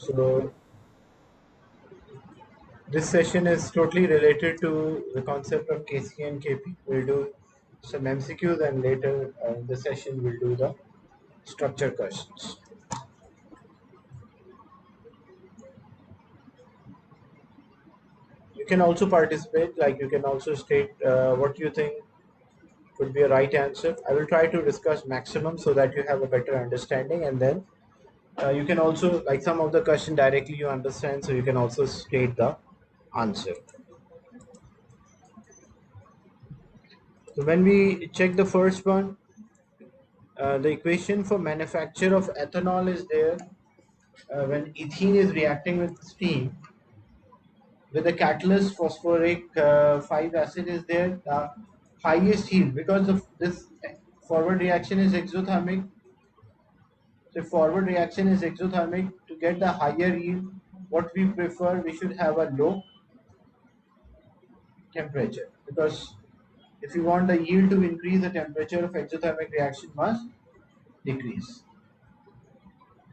So this session is totally related to the concept of KC and KP. We'll do some MCQs and later in the session we'll do the structure questions. You can also participate, like you can also state what you think could be a right answer. I will try to discuss maximum so that you have a better understanding, and then you can also, like some of the question directly you understand, so you can also state the answer. So when we check the first one, the equation for manufacture of ethanol is there when ethene is reacting with steam. With the catalyst phosphoric 5 acid is there, the highest yield, because of this forward reaction is exothermic. So forward reaction is exothermic. To get the higher yield, what we prefer, we should have a low temperature, because if you want the yield to increase, the temperature of exothermic reaction must decrease.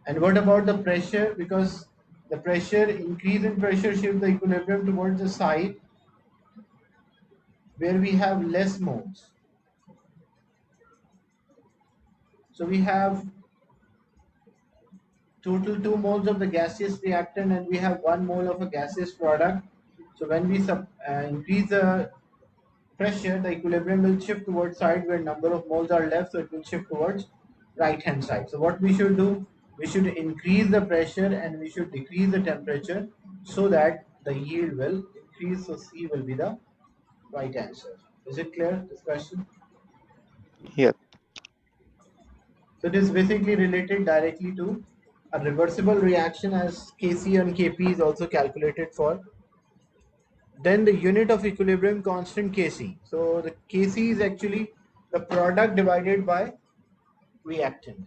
And what about the pressure? Because the pressure, increase in pressure shift the equilibrium towards the side where we have less moles. So we have total 2 moles of the gaseous reactant and we have 1 mole of a gaseous product. So when we increase the pressure, the equilibrium will shift towards side where number of moles are left, so it will shift towards right hand side. So what we should do, we should increase the pressure and we should decrease the temperature so that the yield will increase. So C will be the right answer. Is it clear, this question? Yep. So it is basically related directly to a reversible reaction, as Kc and Kp is also calculated for. Then the unit of equilibrium constant Kc. So the Kc is actually the product divided by reactant.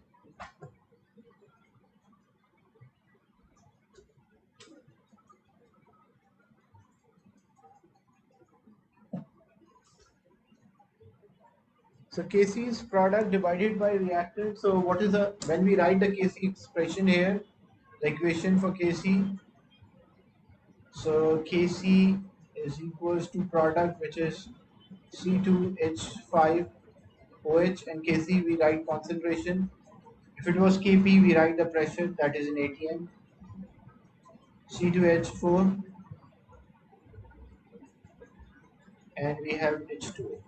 So Kc is product divided by reactant. So what is the, when we write the Kc expression here, the equation for Kc, so Kc is equals to product, which is C2H5OH, and Kc we write concentration. If it was Kp, we write the pressure, that is in atm. C2H4 and we have H2O.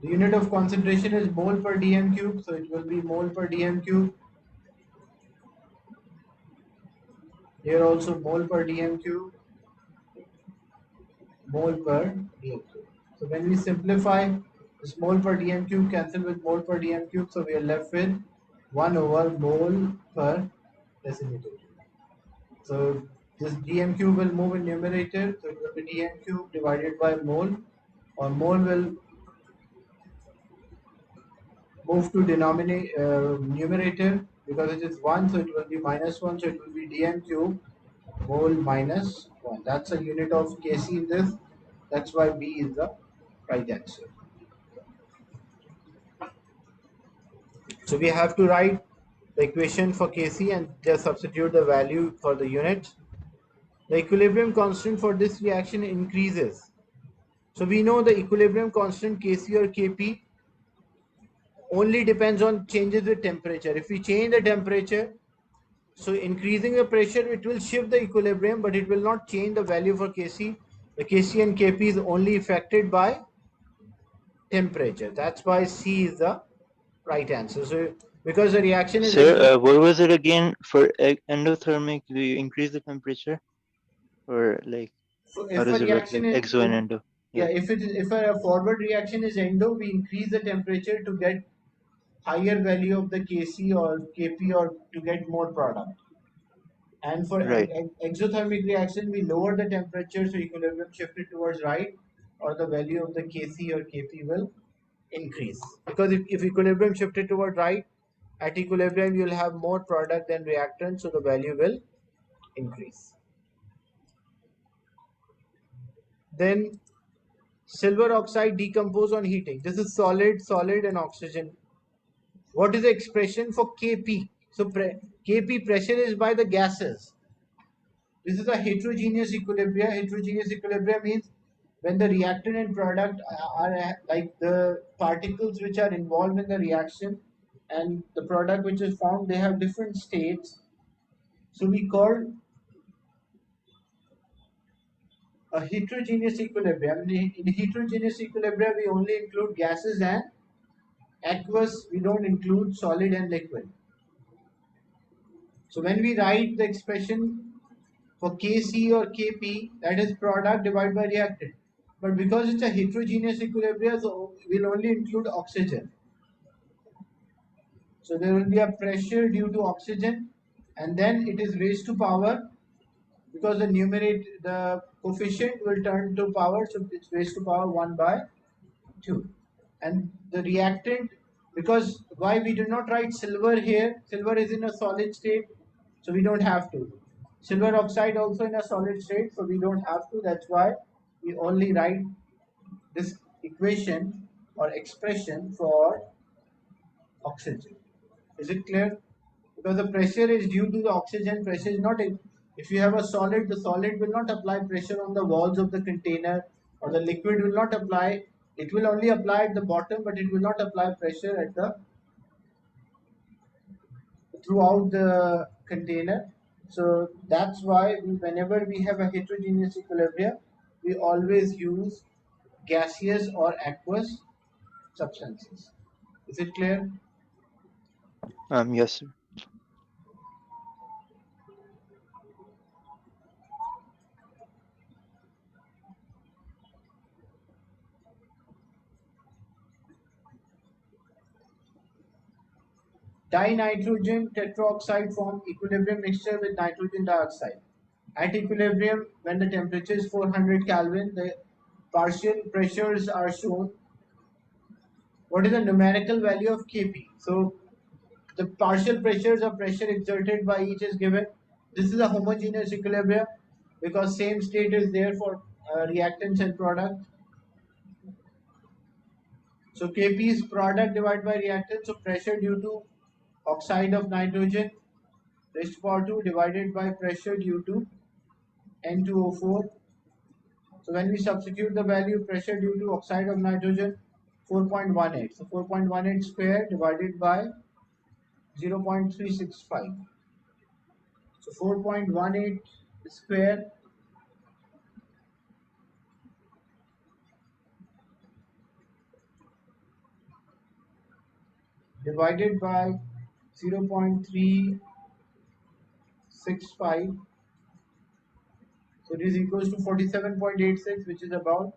The unit of concentration is mole per dm cube, so it will be mole per dm cube. Here also mole per dm cube, mole per dm cube. So when we simplify, this mole per dm cube cancel with mole per dm cube, so we are left with 1 over mole per decimeter. So this dm cube will move in numerator, so it will be dm cube divided by mole, or mole will move to numerator, because it is 1, so it will be -1, so it will be dm cube mole minus 1. That's a unit of Kc in this. That's why B is the right answer. So we have to write the equation for Kc and just substitute the value for the unit. The equilibrium constant for this reaction increases. So we know the equilibrium constant Kc or Kp only depends on changes with temperature. If we change the temperature, so increasing the pressure, it will shift the equilibrium, but it will not change the value for Kc. The Kc and Kp is only affected by temperature. That's why C is the right answer. So because the reaction is Sir, what was it again? For endothermic, do you increase the temperature? Or like, so how if a does it work? Like reaction is, exo and endo? yeah, if a forward reaction is endo, we increase the temperature to get higher value of the Kc or Kp, or to get more product. And for Right. exothermic reaction, we lower the temperature, so equilibrium shifted towards right, or the value of the Kc or Kp will increase. Because if equilibrium shifted toward right, at equilibrium you'll have more product than reactant, so the value will increase. Then silver oxide decompose on heating. This is solid, solid and oxygen. What is the expression for Kp? So Kp pressure is by the gases. This is a heterogeneous equilibrium. Heterogeneous equilibrium means when the reactant and product are like the particles which are involved in the reaction and the product which is formed, they have different states. So we call a heterogeneous equilibrium. In heterogeneous equilibrium, we only include gases and aqueous. We don't include solid and liquid. So when we write the expression for Kc or Kp, that is product divided by reactant. But because it's a heterogeneous equilibrium, so we'll only include oxygen. So there will be a pressure due to oxygen, and then it is raised to power because the coefficient will turn to power, so it's raised to power 1 by 2. And the reactant, because why we do not write silver here, silver is in a solid state, so we don't have to. Silver oxide also in a solid state, so we don't have to. That's why we only write this equation or expression for oxygen. Is it clear? Because the pressure is due to the oxygen. Pressure is not. If you have a solid, the solid will not apply pressure on the walls of the container, or the liquid will not apply. It will only apply at the bottom, but it will not apply pressure at the throughout the container. So that's why whenever we have a heterogeneous equilibrium, we always use gaseous or aqueous substances. Is it clear? Yes, sir. Dinitrogen tetroxide form equilibrium mixture with nitrogen dioxide. At equilibrium, when the temperature is 400 Kelvin, the partial pressures are shown. What is the numerical value of Kp? So the partial pressures or pressure exerted by each is given. This is a homogeneous equilibrium because same state is there for reactants and product. So Kp is product divided by reactant. So pressure due to oxide of nitrogen raised to power 2 divided by pressure due to N2O4. So when we substitute the value pressure due to oxide of nitrogen, 4.18. So 4.18 square divided by 0.365. So 4.18 square divided by 0.365. So it is equals to 47.86, which is about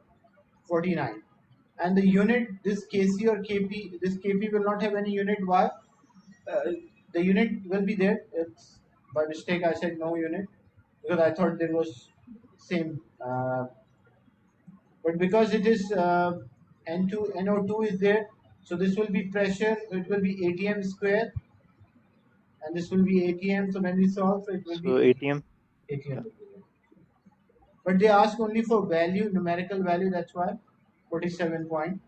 49. And the unit, this Kc or Kp, this Kp will not have any unit. Why? The unit will be there. It's by mistake I said no unit because I thought there was same. But because it is N2 NO2 is there, so this will be pressure. So it will be ATM square, and this will be ATM. So when we solve, so it will So be ATM. ATM. Yeah. But they ask only for value, numerical value. That's why 47.9.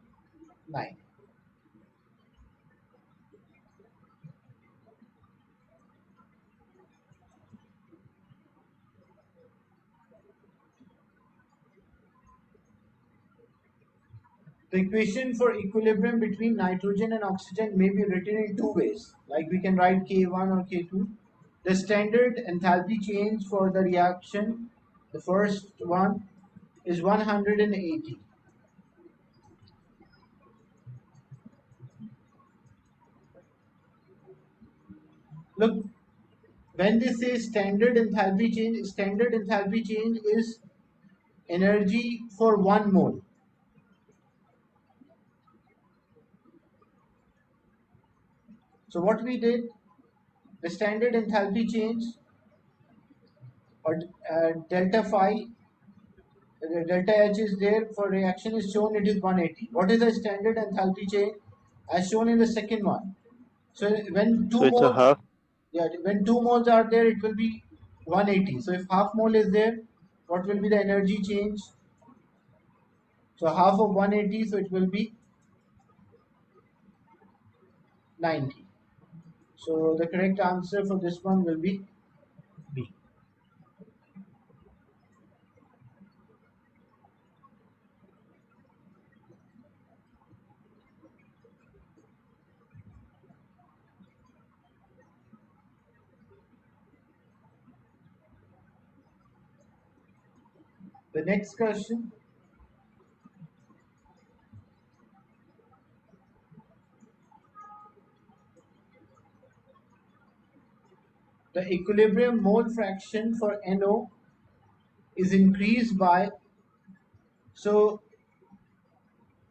The equation for equilibrium between nitrogen and oxygen may be written in two ways. Like we can write K1 or K2. The standard enthalpy change for the reaction, the first one, is 180. Look, when they say standard enthalpy change is energy for 1 mole. So what we did, the standard enthalpy change or delta phi, the delta H is there for reaction is shown, it is 180. What is the standard enthalpy change? As shown in the second one. So when So 2 it's a moles, half. yeah, when 2 moles are there, it will be 180. So if half mole is there, what will be the energy change? So half of 180, so it will be 90. So the correct answer for this one will be B. The next question. The equilibrium mole fraction for NO is increased by, so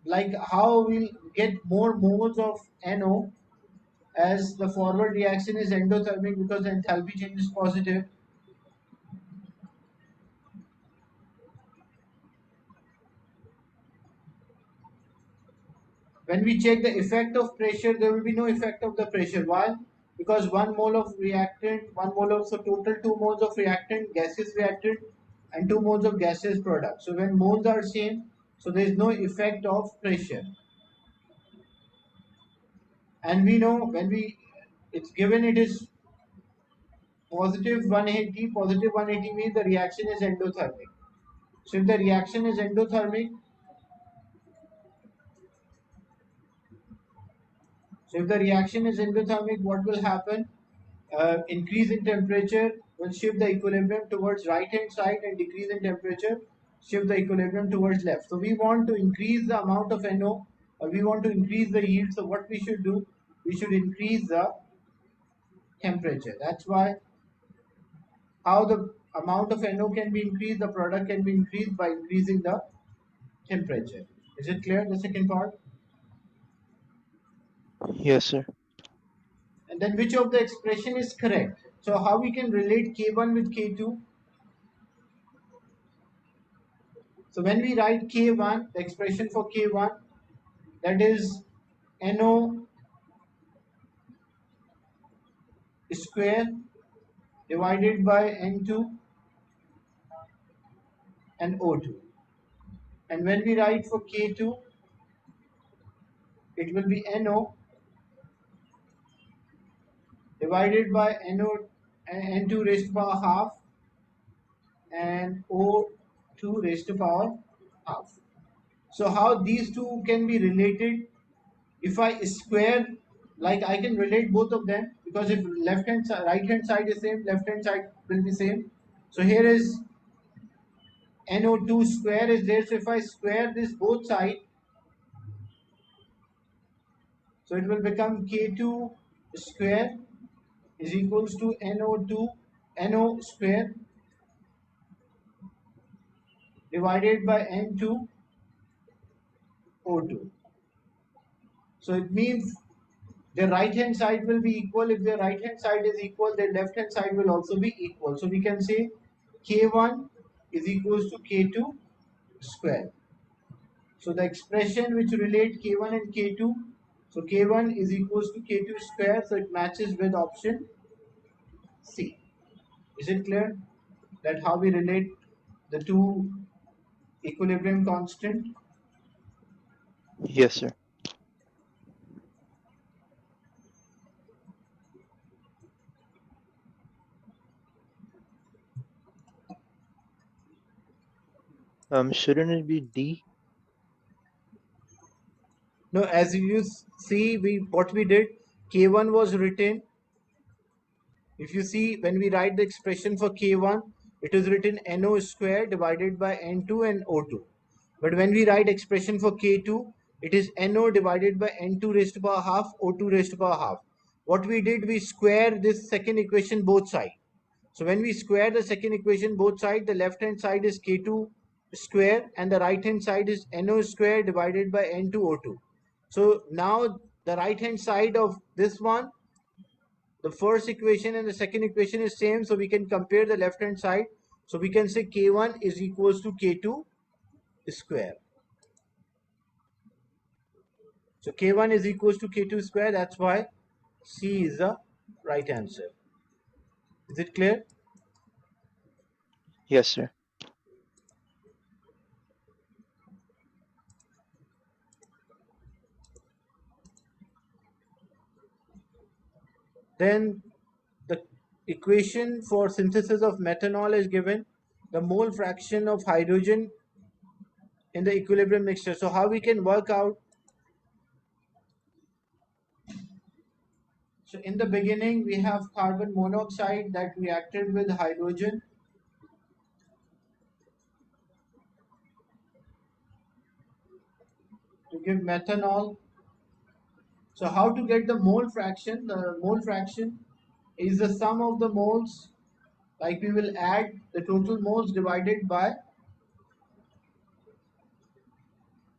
like how we'll get more moles of NO as the forward reaction is endothermic because the enthalpy change is positive. When we check the effect of pressure, there will be no effect of the pressure. Why? Because 1 mole of reactant, 1 mole of, so total 2 moles of reactant, gaseous reactant, and 2 moles of gaseous product. So when moles are same, so there is no effect of pressure. And we know when it's given it is positive 180 means the reaction is endothermic. So if the reaction is endothermic, what will happen? Increase in temperature will shift the equilibrium towards right hand side, and decrease in temperature shift the equilibrium towards left. So we want to increase the amount of NO, or we want to increase the yield. So what we should do? We should increase the temperature. That's why how the amount of NO can be increased, the product can be increased by increasing the temperature. Is it clear, the second part? Yes, sir. And then which of the expression is correct? So how we can relate K1 with K2? So when we write K1, the expression for K1, that is NO square divided by N2 and O2. And when we write for K2, it will be NO divided by N2 raised to power half and O2 raised to power half. So how these two can be related? If I square, like I can relate both of them, because if right hand side is same, left hand side will be same. So here is NO2 square is there. So if I square this both side, so it will become K2 square is equals to NO square divided by N2 O2. So it means the right hand side will be equal. If the right hand side is equal, the left hand side will also be equal. So we can say K1 is equals to K2 square. So the expression which relate K1 and K2, so K1 is equals to K2 square, so it matches with option C. Is it clear that how we relate the two equilibrium constant? Yes, sir. Shouldn't it be D? No, as you see, what we did, K1 was written. If you see, when we write the expression for K1, it is written NO square divided by N2 and O2. But when we write expression for K2, it is NO divided by N2 raised to power half, O2 raised to power half. What we did, we square this second equation both sides. So when we square the second equation both sides, the left hand side is K2 square and the right hand side is NO square divided by N2O2. So now the right hand side of this one, the first equation and the second equation is same, so we can compare the left hand side. So we can say K1 is equals to K2 square. So K1 is equals to K2 square. That's why C is the right answer. Is it clear? Yes, sir. Then the equation for synthesis of methanol is given, the mole fraction of hydrogen in the equilibrium mixture. So how we can work out? So in the beginning we have carbon monoxide that reacted with hydrogen. To give methanol. So how to get the mole fraction? The mole fraction is the sum of the moles, like we will add the total moles divided by,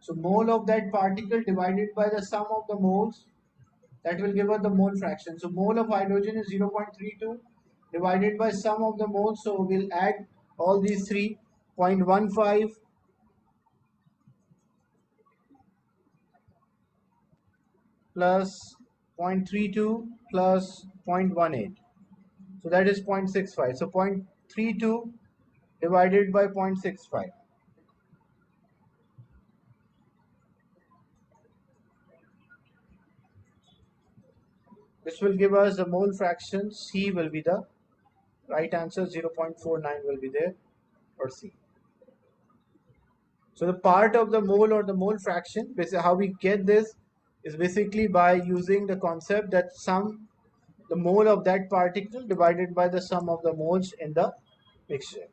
so mole of that particle divided by the sum of the moles, that will give us the mole fraction. So mole of hydrogen is 0.32 divided by sum of the moles, so we'll add all these three, 0.15 plus 0.32 plus 0.18. So that is 0.65. So 0.32 divided by 0.65. This will give us the mole fraction. C will be the right answer. 0.49 will be there, or C. So the part of the mole or the mole fraction, basically how we get this is basically by using the concept that the mole of that particle divided by the sum of the moles in the mixture.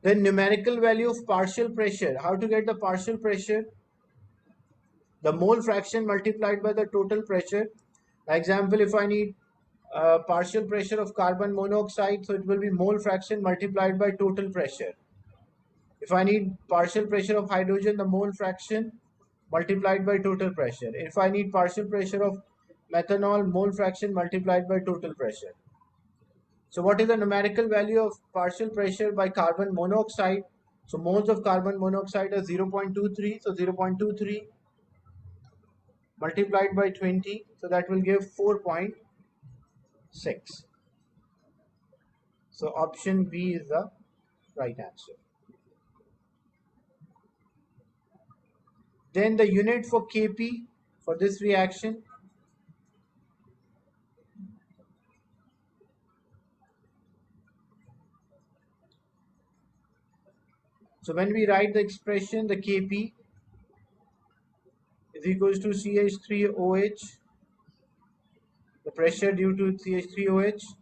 Then numerical value of partial pressure. How to get the partial pressure? The mole fraction multiplied by the total pressure. Example, if I need partial pressure of carbon monoxide, so it will be mole fraction multiplied by total pressure. If I need partial pressure of hydrogen, the mole fraction multiplied by total pressure. If I need partial pressure of methanol, mole fraction multiplied by total pressure. So what is the numerical value of partial pressure by carbon monoxide? So moles of carbon monoxide are 0.23. So 0.23 multiplied by 20. So that will give 4.6. So option B is the right answer. Then the unit for Kp for this reaction. So when we write the expression, the Kp is equals to CH3OH, the pressure due to CH3OH,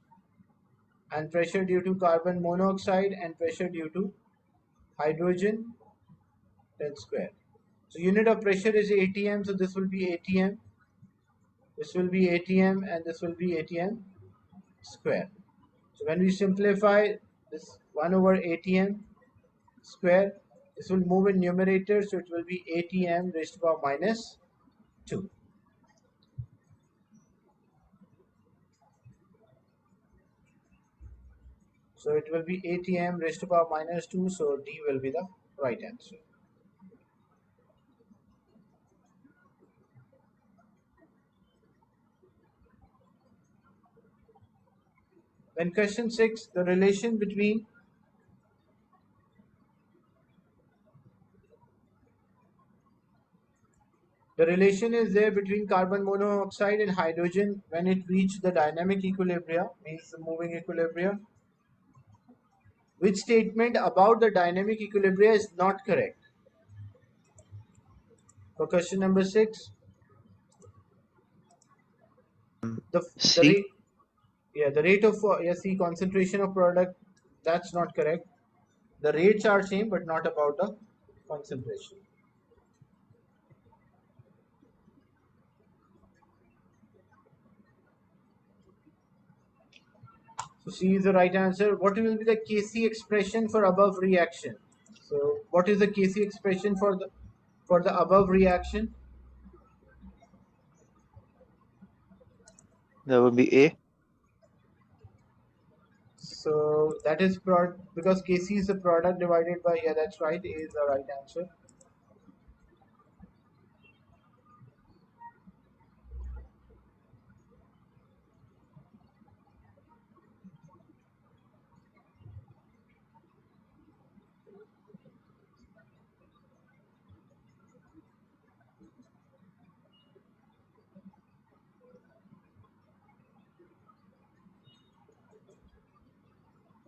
and pressure due to carbon monoxide, and pressure due to hydrogen, then square. So unit of pressure is atm, so this will be atm, this will be atm, and this will be atm square. So when we simplify this 1 over atm square, this will move in numerator, so it will be atm raised to power minus 2. So it will be atm raised to power minus 2, so D will be the right answer. Then question 6, the relation between is there between carbon monoxide and hydrogen when it reaches the dynamic equilibrium, means the moving equilibrium. Which statement about the dynamic equilibrium is not correct? For question number 6, the C. rate, the rate of C, concentration of product, that's not correct. The rates are same, but not about the concentration. So C is the right answer. What will be the Kc expression for above reaction? So what is the Kc expression for the above reaction? That would be A. So that is because Kc is the product divided by, that's right, A is the right answer.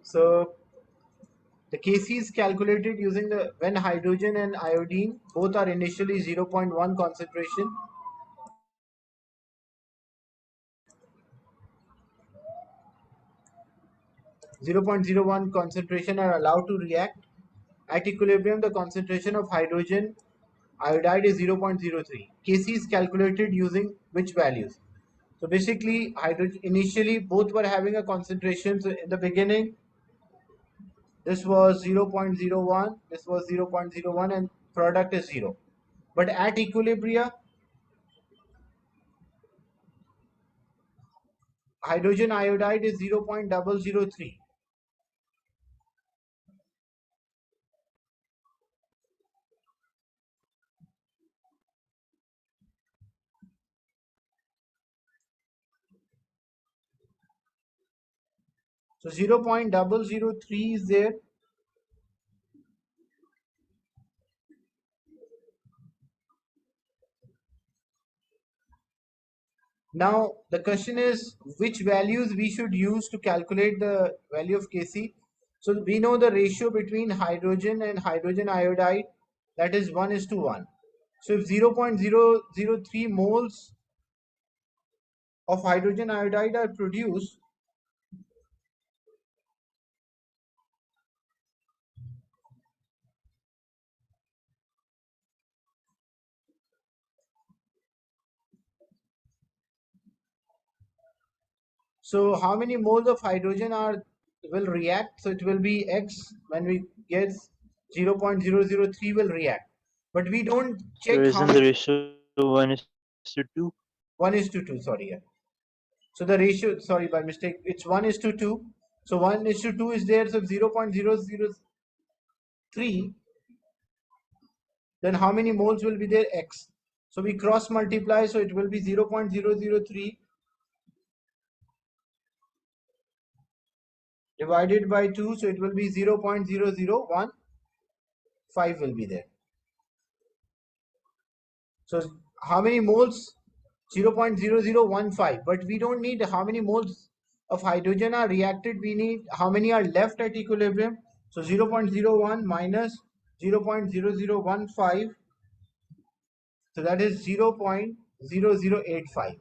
So the Kc is calculated using the when hydrogen and iodine both are initially 0.1 concentration. Zero point zero 0.01 concentration are allowed to react. At equilibrium, the concentration of hydrogen iodide is 0.03. Kc is calculated using which values? So basically, hydrogen initially both were having a concentration. So in the beginning, this was 0.01, this was 0.01, and product is 0. But at equilibria, hydrogen iodide is 0.003. So 0.003 is there. Now the question is which values we should use to calculate the value of Kc. So we know the ratio between hydrogen and hydrogen iodide, that is 1:1. So if 0.003 moles of hydrogen iodide are produced, so how many moles of hydrogen are will react? So it will be X when we get 0.003 will react. But we don't Sir, check how isn't the many. ratio 1:2? 1:2, sorry. Yeah. So the ratio, sorry, by mistake, it's 1:2. So 1:2 is there. So 0.003, then how many moles will be there? X. So we cross multiply. So it will be 0.003 divided by 2. So it will be 0.0015 will be there. So how many moles? 0.0015. But we don't need how many moles of hydrogen are reacted. We need how many are left at equilibrium. So 0.01 minus 0.0015. So that is 0.0085.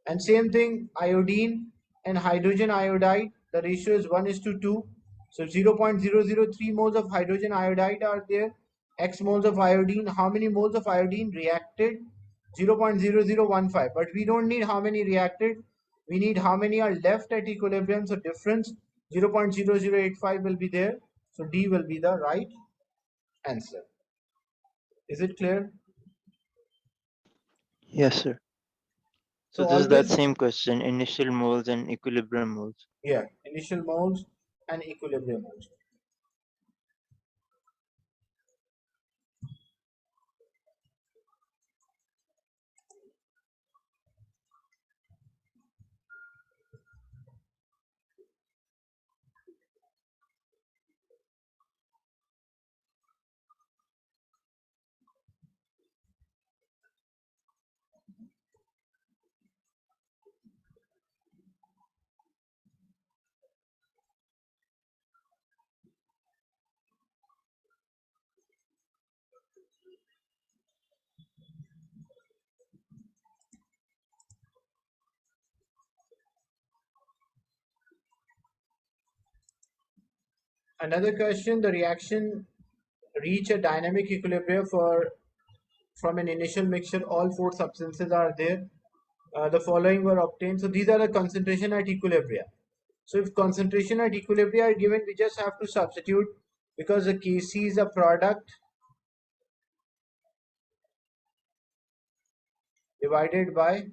And same thing, iodine and hydrogen iodide, the ratio is 1:2. So 0.003 moles of hydrogen iodide are there. X moles of iodine. How many moles of iodine reacted? 0.0015. But we don't need how many reacted. We need how many are left at equilibrium. So difference 0.0085 will be there. So D will be the right answer. Is it clear? Yes, sir. So So this is that always, same question, initial moles and equilibrium moles. yeah, initial moles and equilibrium moles. Another question, the reaction reach a dynamic equilibrium from an initial mixture, all four substances are there. The following were obtained. So these are the concentration at equilibrium. So if concentration at equilibrium are given, we just have to substitute because the Kc is a product divided by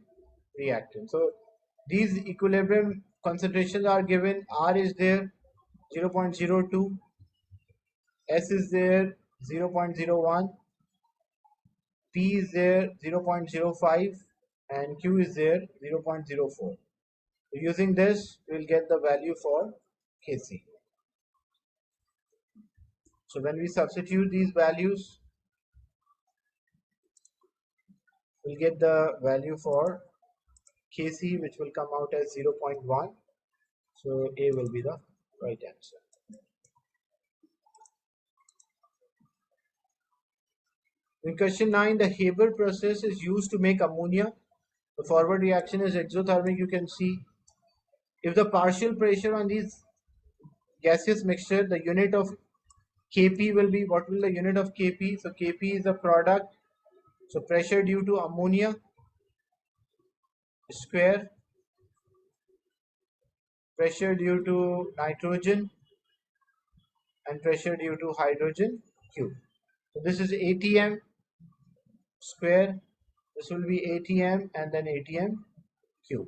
reactant. So these equilibrium concentrations are given. R is there 0.02, S is there 0.01, P is there 0.05, and Q is there 0.04. Using this, we'll get the value for Kc. So when we substitute these values, we'll get the value for Kc, which will come out as 0.1. So A will be the right answer. In question 9, the Haber process is used to make ammonia. The forward reaction is exothermic, you can see. If the partial pressure on these gaseous mixture, the unit of Kp will be, what will the unit of Kp? So Kp is the product. So pressure due to ammonia square, pressure due to nitrogen, and pressure due to hydrogen cube. So this is ATM square, this will be ATM and then ATM cube.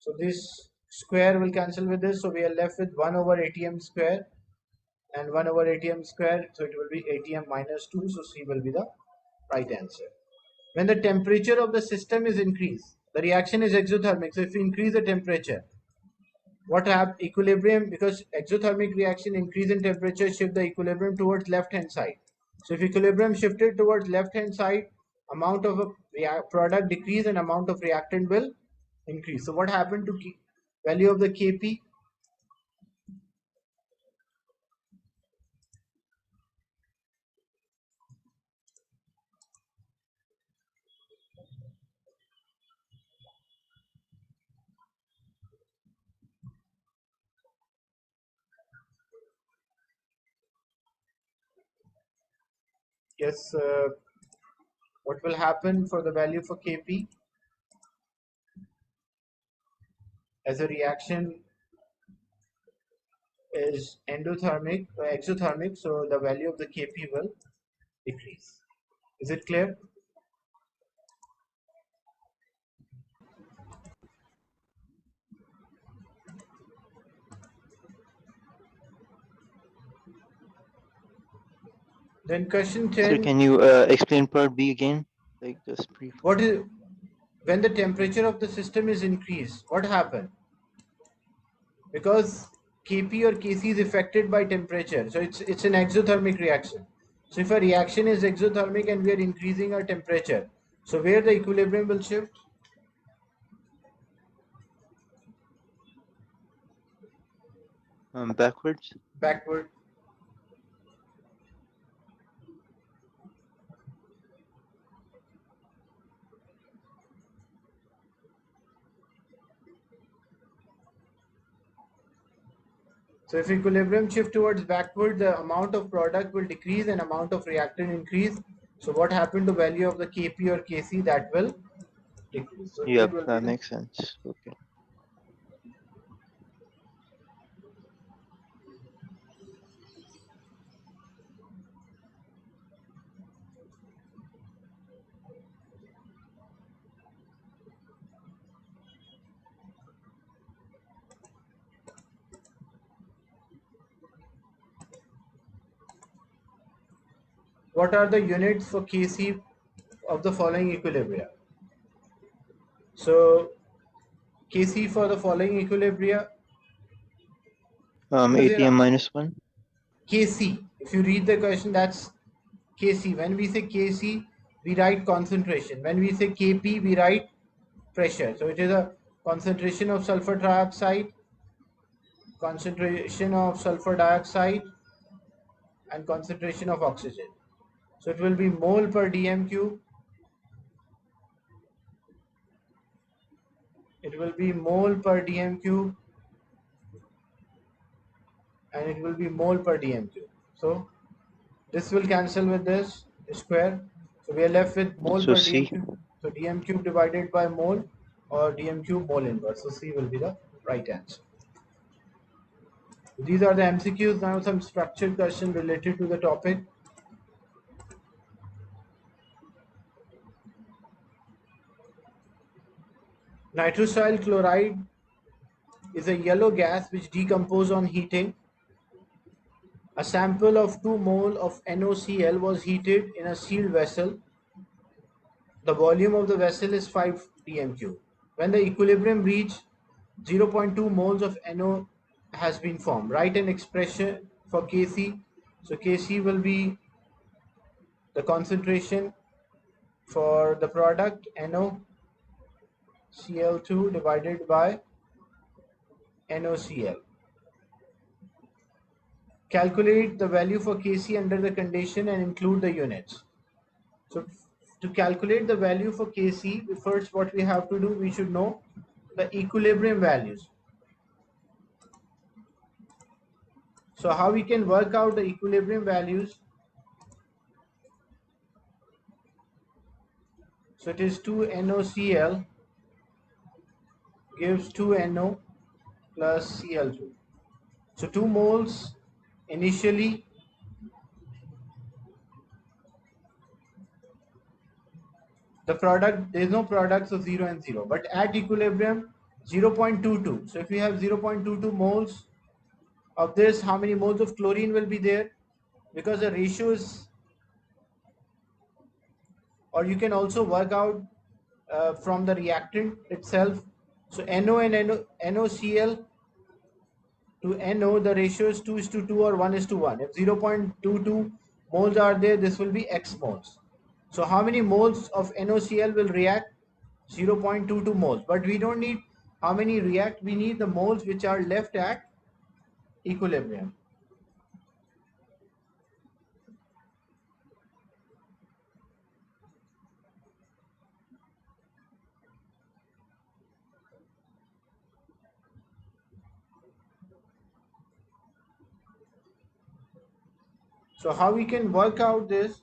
So this square will cancel with this, so we are left with 1 over ATM square and 1 over ATM square, so it will be ATM minus 2, so C will be the right answer. When the temperature of the system is increased, the reaction is exothermic, so if you increase the temperature, what happens? Equilibrium, because exothermic reaction increase in temperature shift the equilibrium towards left hand side. So if equilibrium shifted towards left hand side, amount of a product decrease and amount of reactant will increase. So what happened to value of the Kp? Yes, what will happen for the value for Kp as a reaction is endothermic, exothermic, so the value of the Kp will decrease. Is it clear? Then question Sir, 10. can you explain part B again? Like just brief. What is when the temperature of the system is increased? What happened? Because Kp or Kc is affected by temperature, so it's an exothermic reaction. So if a reaction is exothermic and we are increasing our temperature, so where the equilibrium will shift? Backwards. Backward. So if equilibrium shift towards backward, the amount of product will decrease and amount of reactant increase. So what happened to value of the Kp or Kc? That will decrease. So it Yep, will be that the makes sense. Okay. what are the units for Kc of the following equilibria? So Kc for the following equilibria, ATM minus 1. Kc, if you read the question, that's Kc. When we say Kc, we write concentration. When we say Kp, we write pressure. So it is a concentration of sulfur dioxide, and concentration of oxygen. So it will be mole per dm cube. It will be mole per dm cube, and it will be mole per dm cube. So this will cancel with this square. So we are left with mole So per dm C. cube. So dm cube divided by mole, or dm cube mole inverse. So C will be the right answer. These are the MCQs. Now some structured question related to the topic. Nitrosyl chloride is a yellow gas which decomposes on heating. A sample of 2 mole of NaOCl was heated in a sealed vessel. The volume of the vessel is 5 dm3. When the equilibrium reached 0.2 moles of NO has been formed. Write an expression for Kc. So Kc will be the concentration for the product NoCl2 divided by NoCl. Calculate the value for Kc under the condition and include the units. So to calculate the value for Kc, first what we have to do, we should know the equilibrium values. So how we can work out the equilibrium values? So it is 2NoCl gives 2No plus Cl2. So 2 moles initially, the product, there is no product, so 0 and 0. But at equilibrium, 0.22. So if we have 0.22 moles of this, how many moles of chlorine will be there? Because the ratio is, or you can also work out from the reactant itself. So NO and NoCl to NO, the ratio is 2 is to 2 or 1 is to 1. If 0.22 moles are there, this will be X moles. So how many moles of NoCl will react? 0.22 moles. But we don't need how many react, we need the moles which are left at equilibrium. So how we can work out this?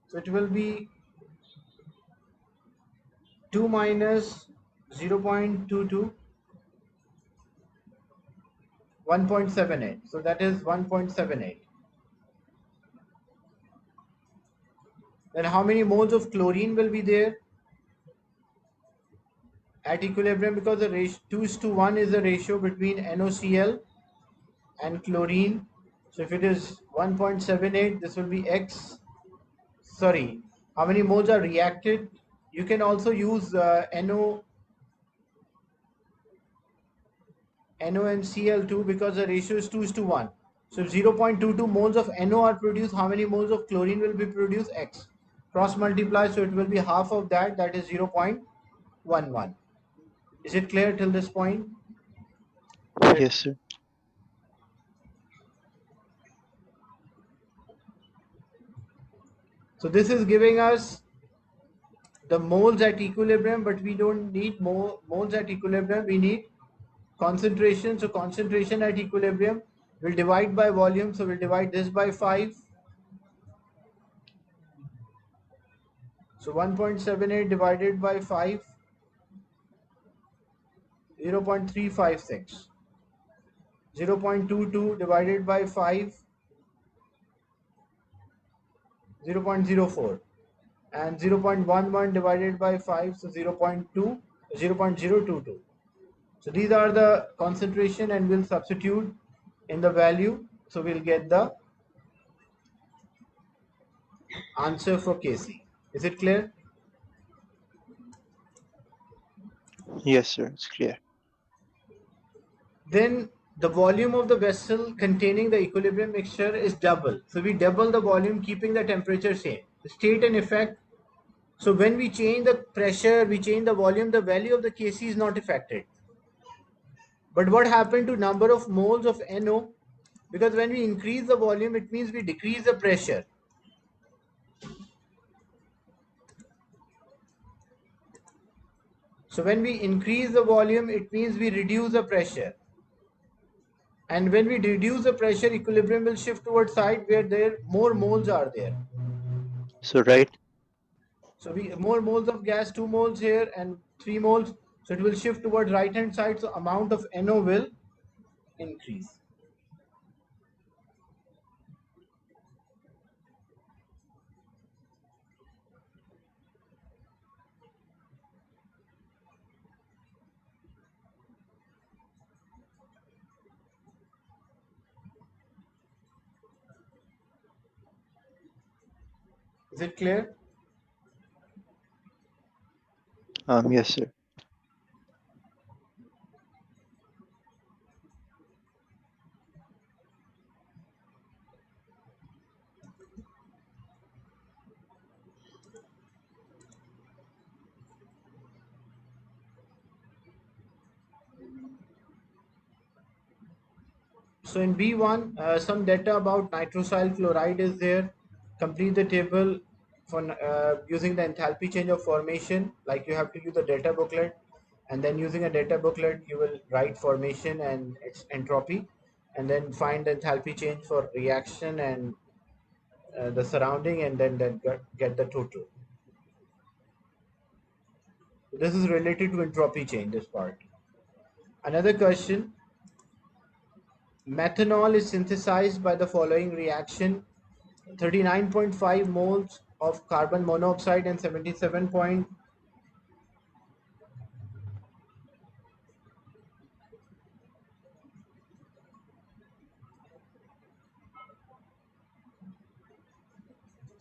So it will be 2 minus 0.22, 1.78. So that is 1.78. Then how many moles of chlorine will be there at equilibrium? Because the ratio 2 is to 1 is the ratio between NoCl and chlorine. So if it is 1.78, this will be X. Sorry, how many moles are reacted? You can also use NO and Cl2 because the ratio is 2 is to 1. So if 0.22 moles of NO are produced, how many moles of chlorine will be produced? X. Cross multiply, so it will be half of that, that is 0.11. Is it clear till this point? Yes, sir. So this is giving us the moles at equilibrium, but we don't need more moles at equilibrium, we need concentration. So concentration at equilibrium will divide by volume, so we'll divide this by 5. So 1.78 divided by 5, 0.356. 0.22 divided by 5, 0.04. And 0.11 divided by 5, so 0.2, 0.022. So these are the concentration, and we'll substitute in the value. So we'll get the answer for Kc. Is it clear? Yes, sir. It's clear. Then the volume of the vessel containing the equilibrium mixture is double. So we double the volume, keeping the temperature same. State and effect. So when we change the pressure, we change the volume, the value of the Kc is not affected. But what happened to number of moles of NO? Because when we increase the volume, it means we decrease the pressure. So when we increase the volume, it means we reduce the pressure. And when we reduce the pressure, equilibrium will shift towards side where there more moles are there. So, right. So we more moles of gas, 2 moles here and 3 moles. So it will shift towards right hand side. So amount of NO will increase. Is it clear? Yes, sir. So in B1, some data about nitrosyl chloride is there. Complete the table for using the enthalpy change of formation, like you have to use the data booklet, and then using a data booklet you will write formation and its entropy, and then find the enthalpy change for reaction and the surrounding, and then get the total. This is related to entropy change, this part. Another question: methanol is synthesized by the following reaction: 39.5 moles of carbon monoxide and 77 point.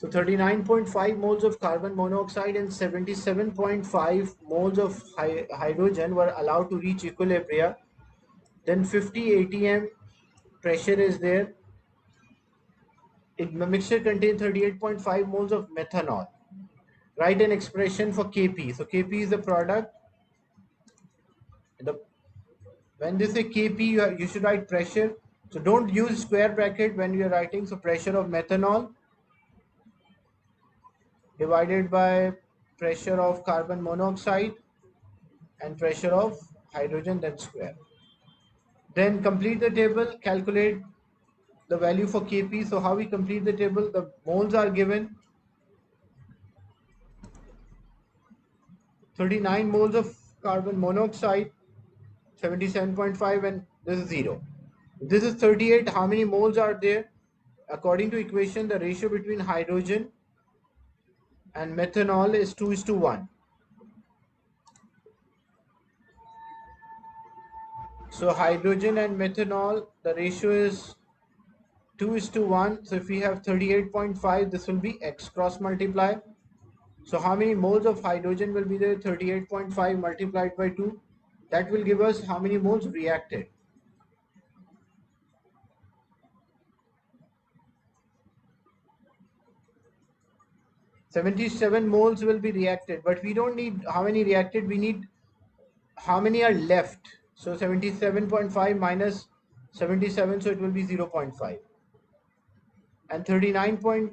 So 39.5 moles of carbon monoxide and 77.5 moles of hydrogen were allowed to reach equilibrium. Then 50 atm pressure is there. The mixture contains 38.5 moles of methanol. Write an expression for Kp. So Kp is the product. When they say Kp, you should write pressure. So don't use square bracket when you are writing. So pressure of methanol divided by pressure of carbon monoxide and pressure of hydrogen, then square. Then complete the table, calculate the value for Kp. So how we complete the table? The moles are given: 39 moles of carbon monoxide, 77.5, and this is 0. This is 38. How many moles are there? According to equation, the ratio between hydrogen and methanol is 2:1. So hydrogen and methanol, the ratio is 2:1. So if we have 38.5, this will be X cross multiply. So how many moles of hydrogen will be there? 38.5 multiplied by 2. That will give us how many moles reacted. 77 moles will be reacted, but we don't need how many reacted, we need how many are left. So 77.5 minus 77, so it will be 0.5. And 39 point,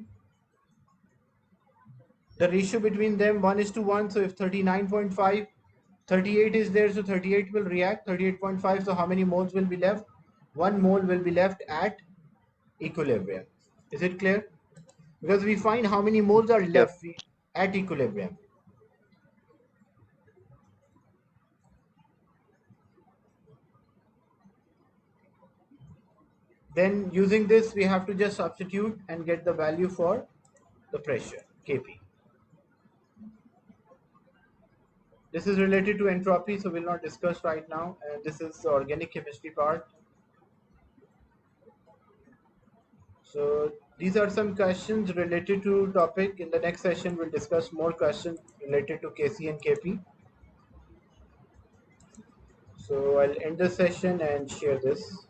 the ratio between them 1:1. So if 39.5, 38 is there, so 38 will react, 38.5. So how many moles will be left? 1 mole will be left at equilibrium. Is it clear? Because we find how many moles are Yep. left at equilibrium. Then using this, we have to just substitute and get the value for the pressure, Kp. This is related to entropy, so we'll not discuss right now. This is the organic chemistry part. So these are some questions related to topic. In the next session, we'll discuss more questions related to Kc and Kp. So I'll end the session and share this.